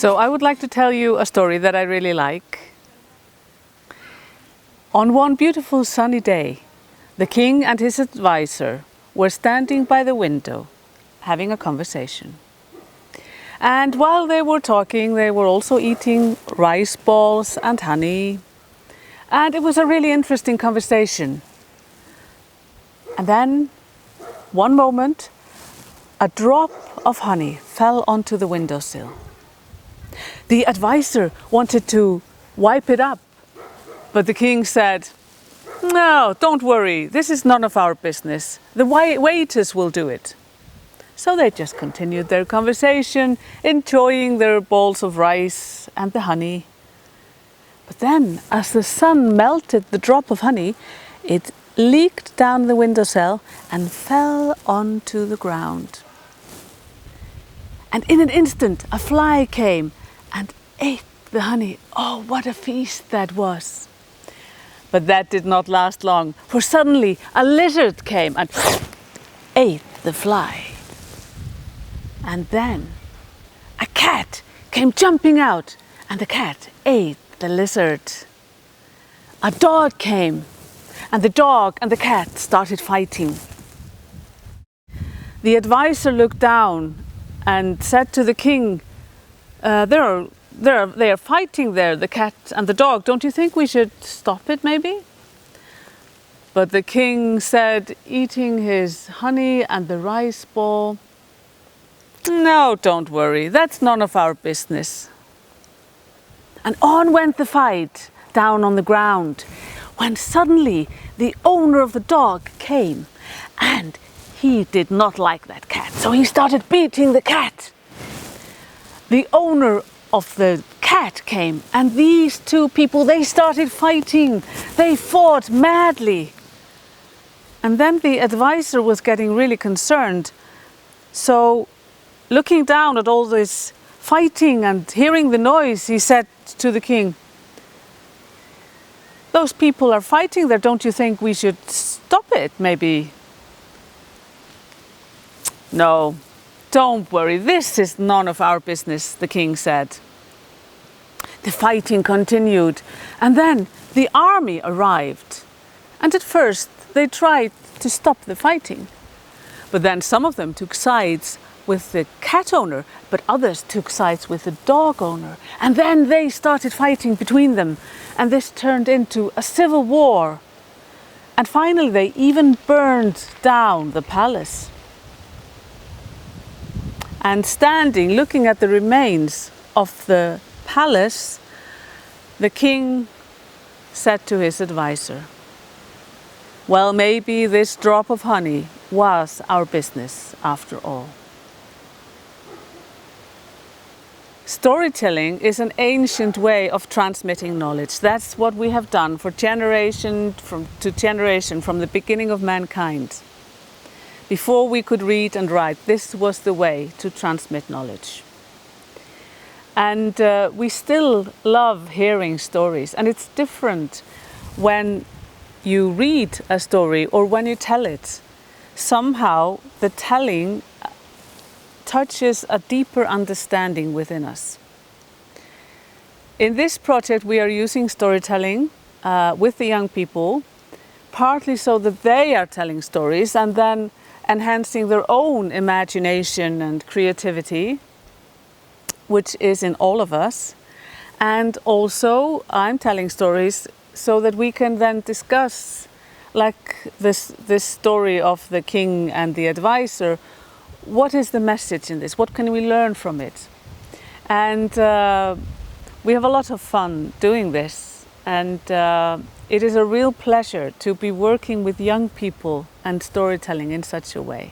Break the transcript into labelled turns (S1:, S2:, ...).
S1: So I would like to tell you a story that I really like. On one beautiful sunny day, the king and his advisor were standing by the window, having a conversation. And while they were talking, they were also eating rice balls and honey. And it was a really interesting conversation. And then, one moment, a drop of honey fell onto the windowsill. The advisor wanted to wipe it up, but the king said, "No, don't worry, this is none of our business. The waiters will do it." So they just continued their conversation, enjoying their balls of rice and the honey. But then, as the sun melted the drop of honey, it leaked down the windowsill and fell onto the ground. And in an instant, a fly came and ate the honey. Oh, what a feast that was! But that did not last long, for suddenly a lizard came and ate the fly. And then a cat came jumping out, and the cat ate the lizard. A dog came, and the dog and the cat started fighting. The advisor looked down and said to the king, they are fighting there, the cat and the dog. Don't you think we should stop it maybe?" But the king said, eating his honey and the rice ball, "No, don't worry, that's none of our business." And on went the fight down on the ground, when suddenly the owner of the dog came, and he did not like that cat, so he started beating the cat. The owner of the cat came, and these two people, they started fighting. They fought madly. And then the advisor was getting really concerned. So, looking down at all this fighting and hearing the noise, he said to the king, "Those people are fighting there, don't you think we should stop it maybe?" "No, don't worry, this is none of our business," the king said. The fighting continued, and then the army arrived. And at first they tried to stop the fighting. But then some of them took sides with the cat owner, but others took sides with the dog owner. And then they started fighting between them, and this turned into a civil war. And finally they even burned down the palace. And standing, looking at the remains of the palace, the king said to his advisor, "Well, maybe this drop of honey was our business after all." Storytelling is an ancient way of transmitting knowledge. That's what we have done for generation to generation from the beginning of mankind. Before we could read and write, this was the way to transmit knowledge. And we still love hearing stories, and it's different when you read a story or when you tell it. Somehow the telling touches a deeper understanding within us. In this project we are using storytelling with the young people, partly so that they are telling stories and then enhancing their own imagination and creativity, which is in all of us. And also I'm telling stories so that we can then discuss, like this story of the king and the advisor, what is the message in this? What can we learn from it? And we have a lot of fun doing this, and it is a real pleasure to be working with young people and storytelling in such a way.